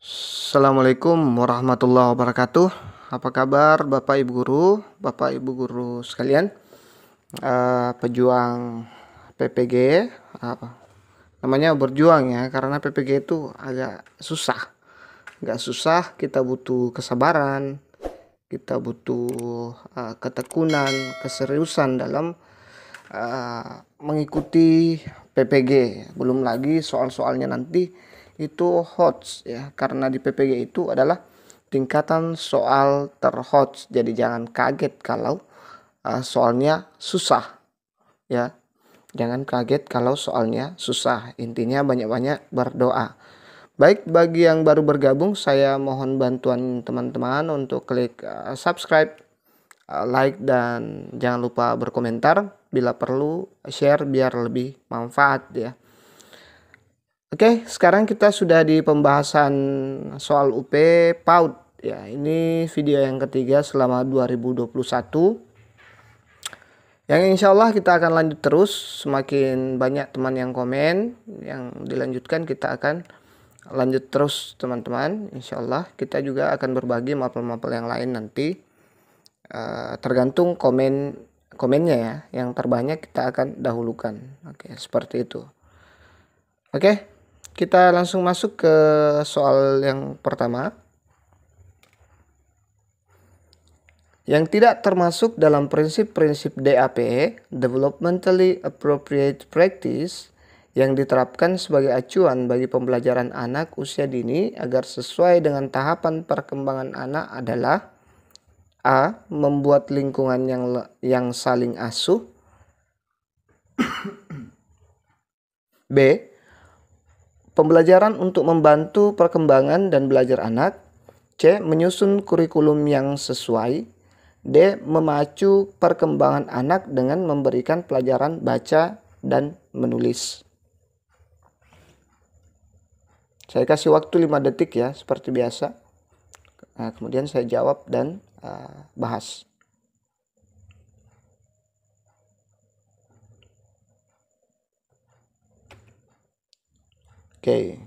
Assalamualaikum warahmatullahi wabarakatuh. Apa kabar Bapak Ibu guru sekalian? Pejuang PPG, apa namanya berjuang ya, karena PPG itu agak susah. Agak susah, kita butuh kesabaran, kita butuh ketekunan, keseriusan dalam mengikuti PPG. Belum lagi soal-soalnya nanti itu HOTS ya, karena di PPG itu adalah tingkatan soal terHOTS. Jadi jangan kaget kalau soalnya susah ya. Jangan kaget kalau soalnya susah. Intinya banyak-banyak berdoa. Baik, bagi yang baru bergabung, saya mohon bantuan teman-teman untuk klik subscribe, like, dan jangan lupa berkomentar. Bila perlu, share biar lebih manfaat ya. Oke, sekarang kita sudah di pembahasan soal UP PAUD ya. Ini video yang ketiga selama 2021. Yang insya Allah kita akan lanjut terus. Semakin banyak teman yang komen, yang dilanjutkan, kita akan lanjut terus teman-teman. Insya Allah kita juga akan berbagi mapel-mapel yang lain nanti. Tergantung komennya ya. Yang terbanyak kita akan dahulukan. Oke, seperti itu. Oke, kita langsung masuk ke soal yang pertama. Yang tidak termasuk dalam prinsip-prinsip DAP, Developmentally Appropriate Practice, yang diterapkan sebagai acuan bagi pembelajaran anak usia dini agar sesuai dengan tahapan perkembangan anak adalah: A. Membuat lingkungan yang saling asuh. B. Pembelajaran untuk membantu perkembangan dan belajar anak. C. Menyusun kurikulum yang sesuai. D. Memacu perkembangan anak dengan memberikan pelajaran baca dan menulis. Saya kasih waktu 5 detik ya, seperti biasa. Nah, kemudian saya jawab dan bahas. Oke.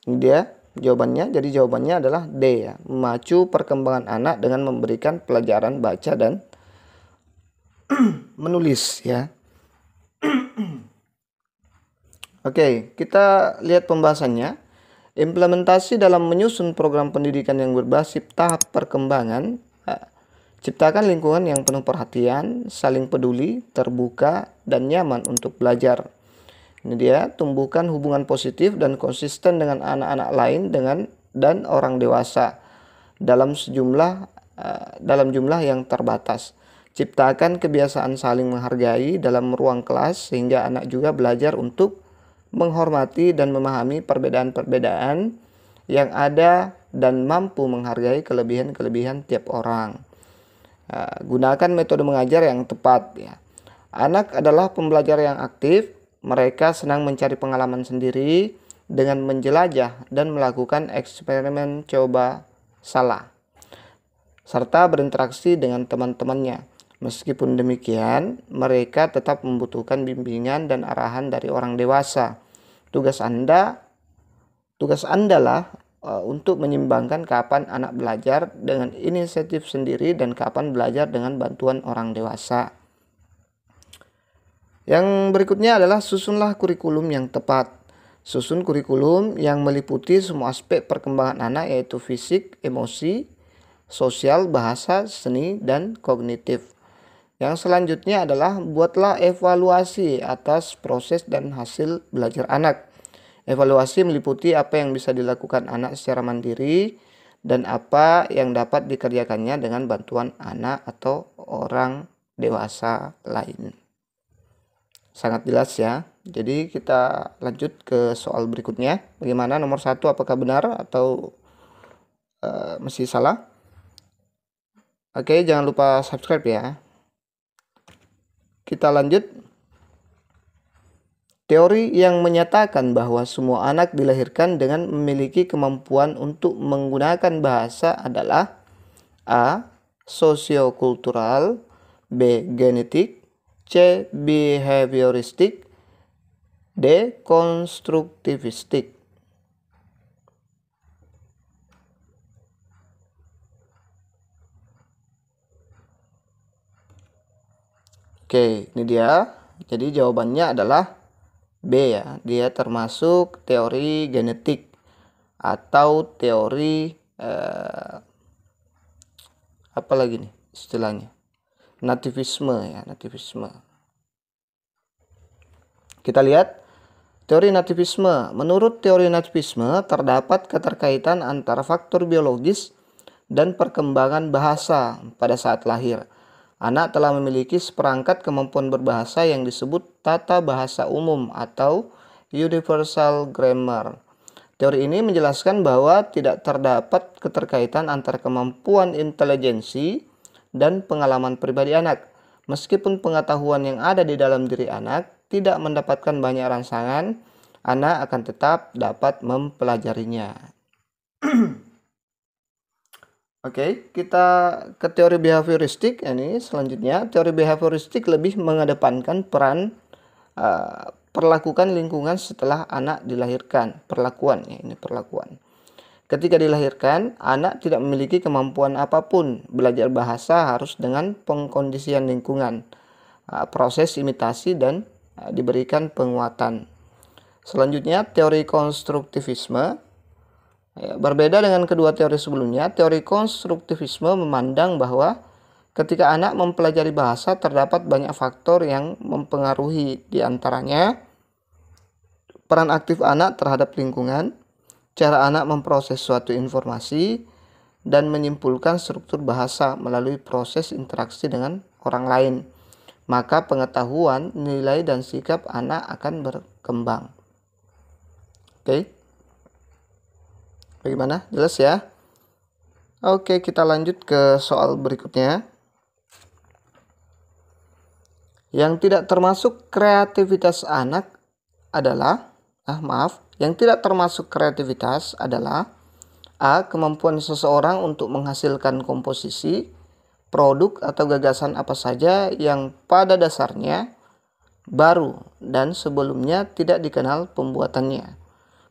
Ini dia jawabannya. Jadi jawabannya adalah D ya. Memacu perkembangan anak dengan memberikan pelajaran baca dan menulis ya. Oke, kita lihat pembahasannya. Implementasi dalam menyusun program pendidikan yang berbasis tahap perkembangan. Ciptakan lingkungan yang penuh perhatian, saling peduli, terbuka, dan nyaman untuk belajar. Ini dia, tumbuhkan hubungan positif dan konsisten dengan anak-anak lain dan orang dewasa dalam jumlah yang terbatas. Ciptakan kebiasaan saling menghargai dalam ruang kelas sehingga anak juga belajar untuk menghormati dan memahami perbedaan-perbedaan yang ada dan mampu menghargai kelebihan-kelebihan tiap orang. Gunakan metode mengajar yang tepat ya. Anak adalah pembelajar yang aktif. Mereka senang mencari pengalaman sendiri dengan menjelajah dan melakukan eksperimen coba salah, serta berinteraksi dengan teman-temannya. Meskipun demikian, mereka tetap membutuhkan bimbingan dan arahan dari orang dewasa. Tugas Anda lah untuk menyimbangkan kapan anak belajar dengan inisiatif sendiri dan kapan belajar dengan bantuan orang dewasa. Yang berikutnya adalah susunlah kurikulum yang tepat. Susun kurikulum yang meliputi semua aspek perkembangan anak, yaitu fisik, emosi, sosial, bahasa, seni, dan kognitif. Yang selanjutnya adalah buatlah evaluasi atas proses dan hasil belajar anak. Evaluasi meliputi apa yang bisa dilakukan anak secara mandiri dan apa yang dapat dikerjakannya dengan bantuan anak atau orang dewasa lain. Sangat jelas ya. Jadi kita lanjut ke soal berikutnya. Bagaimana nomor 1, apakah benar atau masih salah? Oke, jangan lupa subscribe ya. Kita lanjut. Teori yang menyatakan bahwa semua anak dilahirkan dengan memiliki kemampuan untuk menggunakan bahasa adalah: A. Sosiokultural. B. Genetik. C. Behavioristik. D. Konstruktivistik. Oke, ini dia. Jadi jawabannya adalah B ya. Dia termasuk teori genetik atau teori apa lagi nih istilahnya? Nativisme ya, nativisme. Kita lihat teori nativisme. Menurut teori nativisme, terdapat keterkaitan antara faktor biologis dan perkembangan bahasa pada saat lahir. Anak telah memiliki seperangkat kemampuan berbahasa yang disebut tata bahasa umum atau universal grammar. Teori ini menjelaskan bahwa tidak terdapat keterkaitan antara kemampuan intelijensi dan pengalaman pribadi anak. Meskipun pengetahuan yang ada di dalam diri anak tidak mendapatkan banyak rangsangan, anak akan tetap dapat mempelajarinya. Oke, kita ke teori behavioristik ini selanjutnya. Teori behavioristik lebih mengedepankan peran perlakukan lingkungan setelah anak dilahirkan. Perlakuan ya, ini perlakuan. Ketika dilahirkan, anak tidak memiliki kemampuan apapun. Belajar bahasa harus dengan pengkondisian lingkungan, proses imitasi dan diberikan penguatan. Selanjutnya, teori konstruktivisme. Ya, berbeda dengan kedua teori sebelumnya, teori konstruktivisme memandang bahwa ketika anak mempelajari bahasa terdapat banyak faktor yang mempengaruhi, di antaranya peran aktif anak terhadap lingkungan, cara anak memproses suatu informasi, dan menyimpulkan struktur bahasa melalui proses interaksi dengan orang lain. Maka pengetahuan, nilai, dan sikap anak akan berkembang. Oke. Bagaimana? Jelas ya? Oke, kita lanjut ke soal berikutnya. Yang tidak termasuk kreativitas anak adalah, yang tidak termasuk kreativitas adalah A. Kemampuan seseorang untuk menghasilkan komposisi, produk atau gagasan apa saja yang pada dasarnya baru dan sebelumnya tidak dikenal pembuatannya.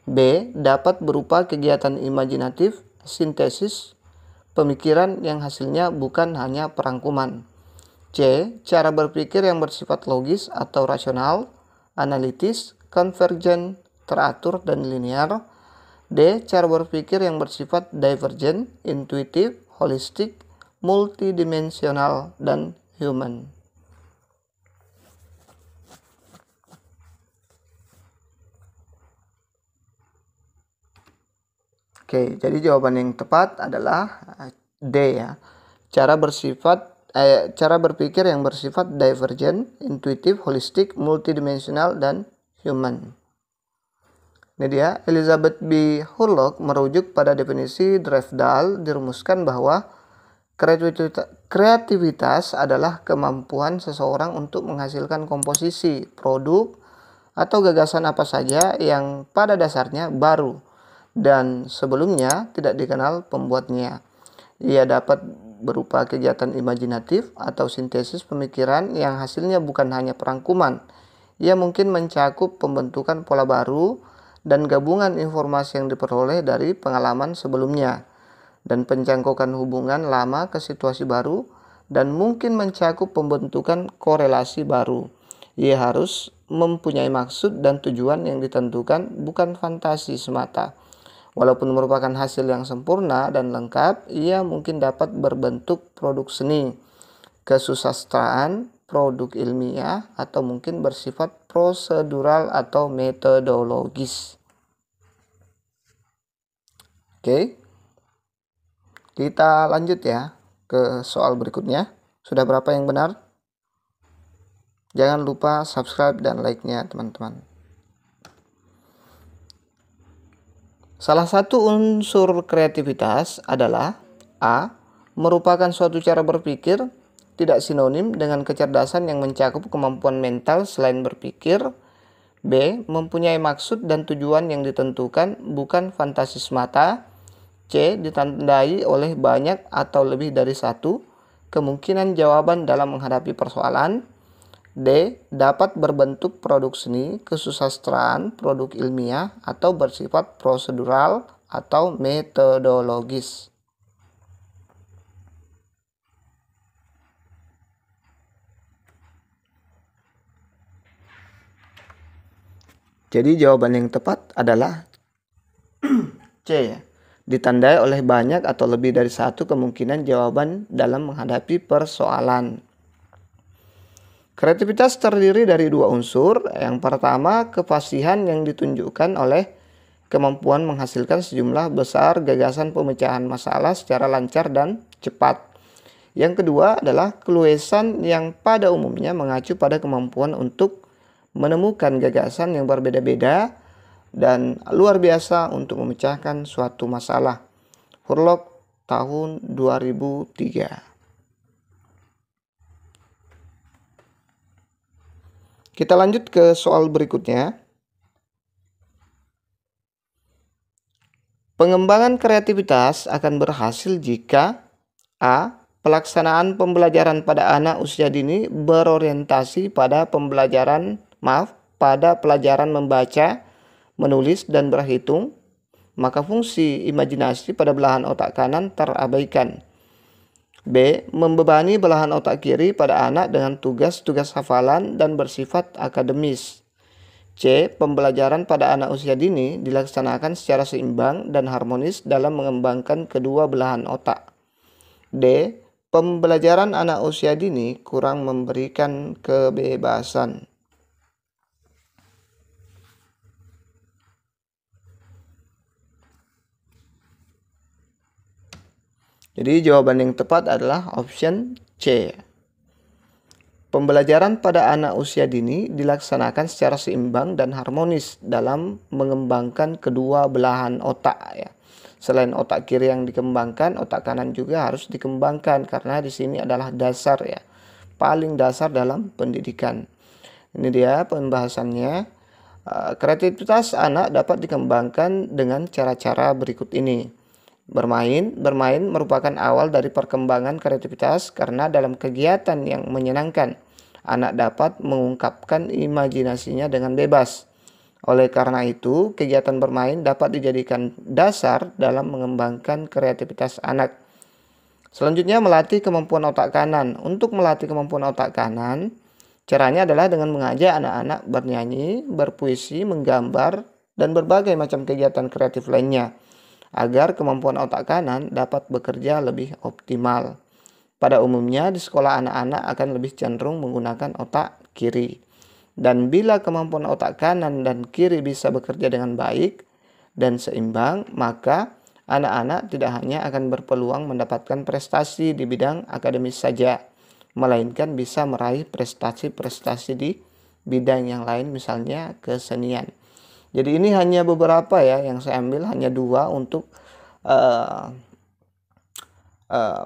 B. Dapat berupa kegiatan imajinatif, sintesis, pemikiran yang hasilnya bukan hanya perangkuman. C. Cara berpikir yang bersifat logis atau rasional, analitis, konvergen, teratur, dan linear. D. Cara berpikir yang bersifat divergen, intuitif, holistik, multidimensional, dan human. Oke, jadi jawaban yang tepat adalah D ya. Cara berpikir yang bersifat divergent, intuitif, holistik, multidimensional, dan human. Ini dia, Elizabeth B. Hurlock merujuk pada definisi Drevdahl dirumuskan bahwa kreativitas adalah kemampuan seseorang untuk menghasilkan komposisi, produk, atau gagasan apa saja yang pada dasarnya baru dan sebelumnya tidak dikenal pembuatnya. Ia dapat berupa kegiatan imajinatif atau sintesis pemikiran yang hasilnya bukan hanya perangkuman. Ia mungkin mencakup pembentukan pola baru dan gabungan informasi yang diperoleh dari pengalaman sebelumnya dan pencangkokan hubungan lama ke situasi baru, dan mungkin mencakup pembentukan korelasi baru. Ia harus mempunyai maksud dan tujuan yang ditentukan, bukan fantasi semata. Walaupun merupakan hasil yang sempurna dan lengkap, ia mungkin dapat berbentuk produk seni, kesusastraan, produk ilmiah, atau mungkin bersifat prosedural atau metodologis. Oke, kita lanjut ya ke soal berikutnya. Sudah berapa yang benar? Jangan lupa subscribe dan like-nya teman-teman. Salah satu unsur kreativitas adalah A. Merupakan suatu cara berpikir, tidak sinonim dengan kecerdasan yang mencakup kemampuan mental selain berpikir. B. Mempunyai maksud dan tujuan yang ditentukan, bukan fantasi semata. C. Ditandai oleh banyak atau lebih dari satu kemungkinan jawaban dalam menghadapi persoalan. D. Dapat berbentuk produk seni, kesusastraan, produk ilmiah, atau bersifat prosedural atau metodologis. Jadi jawaban yang tepat adalah C ya. Ditandai oleh banyak atau lebih dari satu kemungkinan jawaban dalam menghadapi persoalan. Kreativitas terdiri dari dua unsur. Yang pertama, kefasihan yang ditunjukkan oleh kemampuan menghasilkan sejumlah besar gagasan pemecahan masalah secara lancar dan cepat. Yang kedua adalah keluasan yang pada umumnya mengacu pada kemampuan untuk menemukan gagasan yang berbeda-beda dan luar biasa untuk memecahkan suatu masalah. Hurlok tahun 2003. Kita lanjut ke soal berikutnya. Pengembangan kreativitas akan berhasil jika A. Pelaksanaan pembelajaran pada anak usia dini berorientasi pada pelajaran membaca, menulis, dan berhitung, maka fungsi imajinasi pada belahan otak kanan terabaikan. B. Membebani belahan otak kiri pada anak dengan tugas-tugas hafalan dan bersifat akademis. C. Pembelajaran pada anak usia dini dilaksanakan secara seimbang dan harmonis dalam mengembangkan kedua belahan otak. D. Pembelajaran anak usia dini kurang memberikan kebebasan. Jadi jawaban yang tepat adalah option C. Pembelajaran pada anak usia dini dilaksanakan secara seimbang dan harmonis dalam mengembangkan kedua belahan otak ya. Selain otak kiri yang dikembangkan, otak kanan juga harus dikembangkan karena di sini adalah dasar ya. Paling dasar dalam pendidikan. Ini dia pembahasannya. Kreativitas anak dapat dikembangkan dengan cara-cara berikut ini. Bermain merupakan awal dari perkembangan kreativitas karena dalam kegiatan yang menyenangkan, anak dapat mengungkapkan imajinasinya dengan bebas. Oleh karena itu, kegiatan bermain dapat dijadikan dasar dalam mengembangkan kreativitas anak. Selanjutnya, melatih kemampuan otak kanan. Untuk melatih kemampuan otak kanan, caranya adalah dengan mengajak anak-anak bernyanyi, berpuisi, menggambar, dan berbagai macam kegiatan kreatif lainnya, agar kemampuan otak kanan dapat bekerja lebih optimal. Pada umumnya, di sekolah anak-anak akan lebih cenderung menggunakan otak kiri. Dan bila kemampuan otak kanan dan kiri bisa bekerja dengan baik dan seimbang, maka anak-anak tidak hanya akan berpeluang mendapatkan prestasi di bidang akademis saja, melainkan bisa meraih prestasi-prestasi di bidang yang lain, misalnya kesenian. Jadi ini hanya beberapa ya yang saya ambil, hanya dua untuk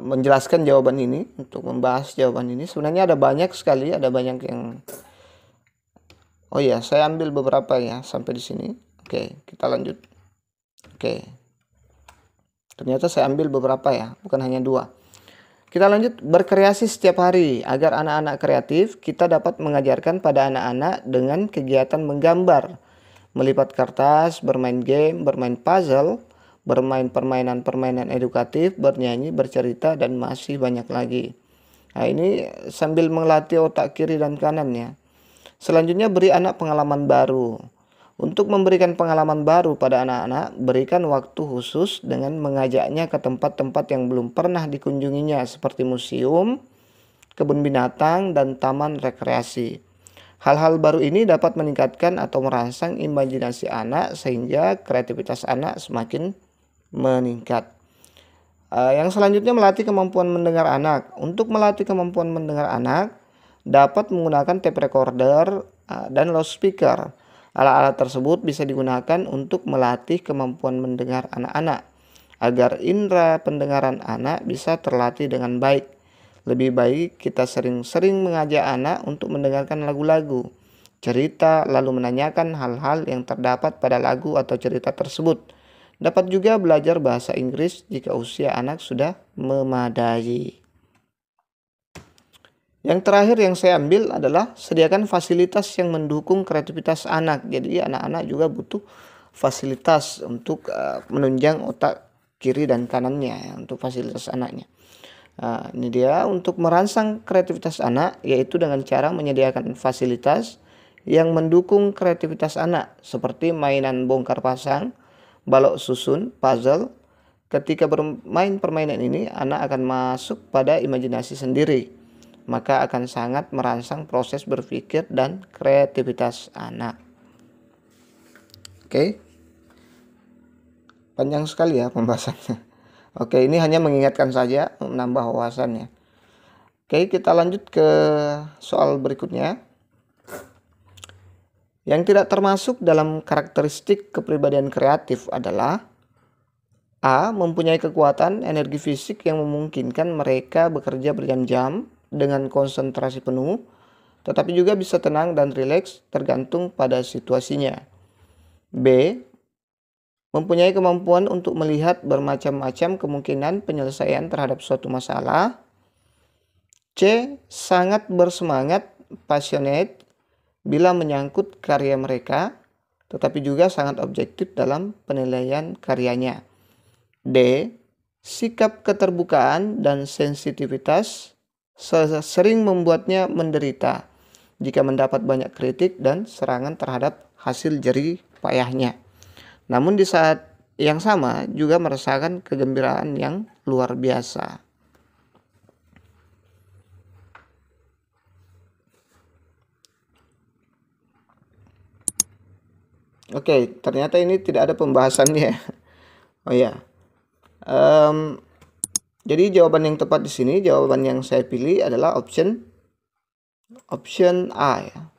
menjelaskan jawaban ini, untuk membahas jawaban ini. Sebenarnya ada banyak sekali, ada banyak yang oh ya, saya ambil beberapa ya sampai di sini. Oke, kita lanjut. Oke. Ternyata saya ambil beberapa ya, bukan hanya dua. Kita lanjut, berkreasi setiap hari. Agar anak-anak kreatif, kita dapat mengajarkan pada anak-anak dengan kegiatan menggambar, melipat kertas, bermain game, bermain puzzle, bermain permainan-permainan edukatif, bernyanyi, bercerita, dan masih banyak lagi. Nah, ini sambil melatih otak kiri dan kanan ya. Selanjutnya, beri anak pengalaman baru. Untuk memberikan pengalaman baru pada anak-anak, berikan waktu khusus dengan mengajaknya ke tempat-tempat yang belum pernah dikunjunginya seperti museum, kebun binatang, dan taman rekreasi. Hal-hal baru ini dapat meningkatkan atau merangsang imajinasi anak sehingga kreativitas anak semakin meningkat. Yang selanjutnya, melatih kemampuan mendengar anak. Untuk melatih kemampuan mendengar anak, dapat menggunakan tape recorder dan loudspeaker. Alat-alat tersebut bisa digunakan untuk melatih kemampuan mendengar anak-anak agar indera pendengaran anak bisa terlatih dengan baik. Lebih baik kita sering-sering mengajak anak untuk mendengarkan lagu-lagu, cerita, lalu menanyakan hal-hal yang terdapat pada lagu atau cerita tersebut. Dapat juga belajar bahasa Inggris jika usia anak sudah memadai. Yang terakhir yang saya ambil adalah sediakan fasilitas yang mendukung kreativitas anak. Jadi anak-anak juga butuh fasilitas untuk menunjang otak kiri dan kanannya ya, untuk fasilitas anaknya. Nah, ini dia untuk merangsang kreativitas anak, yaitu dengan cara menyediakan fasilitas yang mendukung kreativitas anak seperti mainan bongkar pasang, balok susun, puzzle. Ketika bermain permainan ini, anak akan masuk pada imajinasi sendiri, maka akan sangat merangsang proses berpikir dan kreativitas anak. Oke, panjang sekali ya pembahasannya. Oke, ini hanya mengingatkan saja, menambah wawasannya. Oke, kita lanjut ke soal berikutnya. Yang tidak termasuk dalam karakteristik kepribadian kreatif adalah A. Mempunyai kekuatan energi fisik yang memungkinkan mereka bekerja berjam-jam dengan konsentrasi penuh, tetapi juga bisa tenang dan rileks tergantung pada situasinya. B. Mempunyai kemampuan untuk melihat bermacam-macam kemungkinan penyelesaian terhadap suatu masalah. C. Sangat bersemangat, passionate, bila menyangkut karya mereka, tetapi juga sangat objektif dalam penilaian karyanya. D. Sikap keterbukaan dan sensitivitas sering membuatnya menderita jika mendapat banyak kritik dan serangan terhadap hasil jerih payahnya. Namun di saat yang sama juga merasakan kegembiraan yang luar biasa. Oke, ternyata ini tidak ada pembahasannya. Oh ya, jadi jawaban yang tepat di sini, jawaban yang saya pilih adalah option A ya.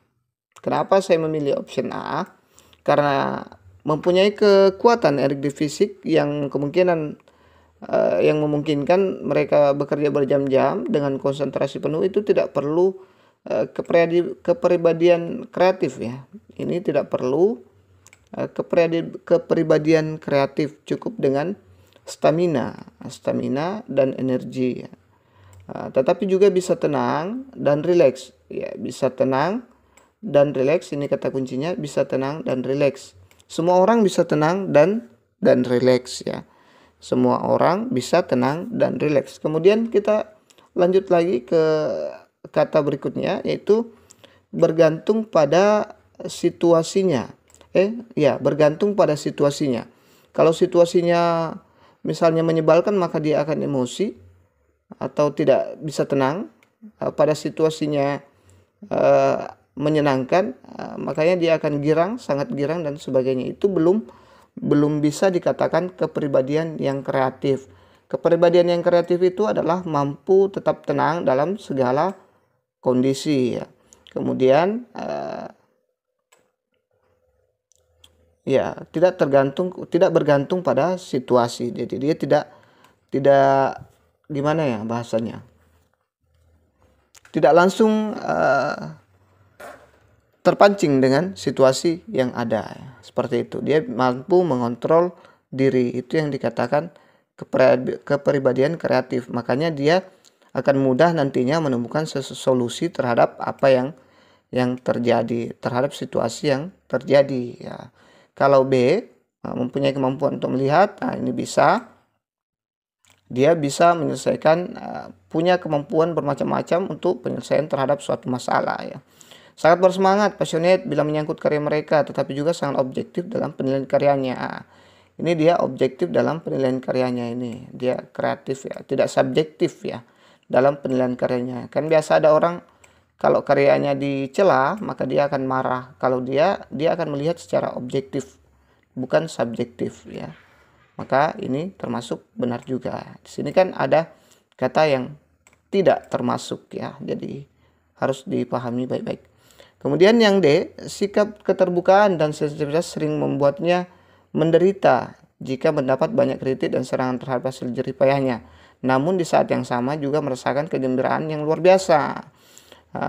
Kenapa saya memilih option A? Karena mempunyai kekuatan energi fisik yang kemungkinan yang memungkinkan mereka bekerja berjam-jam dengan konsentrasi penuh, itu tidak perlu kepribadian kreatif ya. Ini tidak perlu kepribadian kreatif, cukup dengan stamina dan energi ya. Tetapi juga bisa tenang dan rileks ya, bisa tenang dan rileks. Ini kata kuncinya, bisa tenang dan rileks. Semua orang bisa tenang dan rileks ya. Semua orang bisa tenang dan rileks. Kemudian kita lanjut lagi ke kata berikutnya, yaitu bergantung pada situasinya. Bergantung pada situasinya. Kalau situasinya misalnya menyebalkan, maka dia akan emosi atau tidak bisa tenang. Pada situasinya menyenangkan, makanya dia akan girang, sangat girang dan sebagainya. Itu belum bisa dikatakan kepribadian yang kreatif. Kepribadian yang kreatif itu adalah mampu tetap tenang dalam segala kondisi ya. Kemudian tidak bergantung pada situasi. Jadi dia tidak gimana ya bahasanya, tidak langsung terpancing dengan situasi yang ada ya. Seperti itu, dia mampu mengontrol diri. Itu yang dikatakan kepribadian kreatif. Makanya dia akan mudah nantinya menemukan solusi terhadap apa yang terjadi, terhadap situasi yang terjadi ya. Kalau B, mempunyai kemampuan untuk melihat, ini dia bisa menyelesaikan, punya kemampuan bermacam-macam untuk penyelesaian terhadap suatu masalah ya. Sangat bersemangat, passionate bila menyangkut karya mereka, tetapi juga sangat objektif dalam penilaian karyanya. Ini dia objektif dalam penilaian karyanya, ini dia kreatif ya, tidak subjektif ya dalam penilaian karyanya. Kan biasa ada orang kalau karyanya dicela, maka dia akan marah. Kalau dia akan melihat secara objektif, bukan subjektif ya. Maka ini termasuk benar juga. Di sini kan ada kata yang tidak termasuk ya. Jadi harus dipahami baik-baik. Kemudian yang D, sikap keterbukaan dan sensitivitas sering membuatnya menderita jika mendapat banyak kritik dan serangan terhadap hasil jerih payahnya. Namun di saat yang sama juga merasakan kegembiraan yang luar biasa.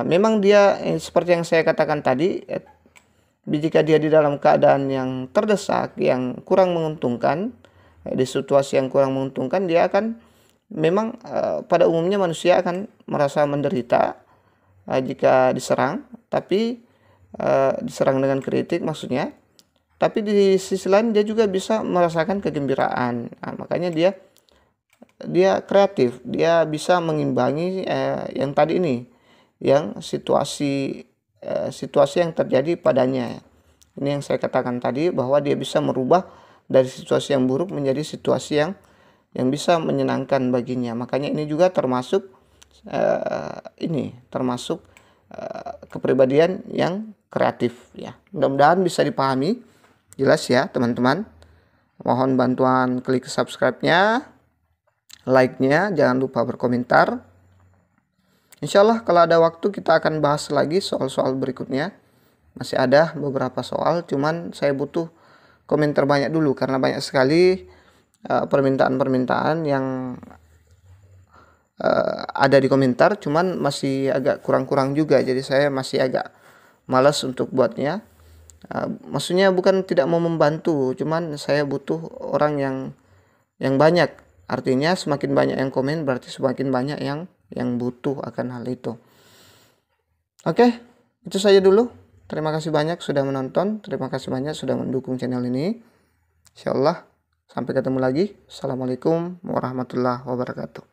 Memang dia seperti yang saya katakan tadi, jika dia di dalam keadaan yang terdesak, yang kurang menguntungkan, di situasi yang kurang menguntungkan, dia akan memang pada umumnya manusia akan merasa menderita jika diserang, tapi diserang dengan kritik maksudnya. Tapi di sisi lain dia juga bisa merasakan kegembiraan. Makanya dia kreatif, dia bisa mengimbangi yang tadi ini, yang situasi situasi yang terjadi padanya. Ini yang saya katakan tadi, bahwa dia bisa merubah dari situasi yang buruk menjadi situasi yang bisa menyenangkan baginya. Makanya ini juga termasuk kepribadian yang kreatif ya. Mudah-mudahan bisa dipahami, jelas ya teman-teman. Mohon bantuan klik subscribe-nya, like-nya, jangan lupa berkomentar. Insya Allah kalau ada waktu kita akan bahas lagi soal-soal berikutnya. Masih ada beberapa soal, cuman saya butuh komentar banyak dulu karena banyak sekali permintaan-permintaan yang ada di komentar, cuman masih agak kurang-kurang juga. Jadi saya masih agak malas untuk buatnya. Maksudnya bukan tidak mau membantu, cuman saya butuh orang yang banyak. Artinya semakin banyak yang komen berarti semakin banyak yang butuh akan hal itu. Oke, itu saja dulu. Terima kasih banyak sudah menonton. Terima kasih banyak sudah mendukung channel ini. Insyaallah sampai ketemu lagi. Assalamualaikum warahmatullahi wabarakatuh.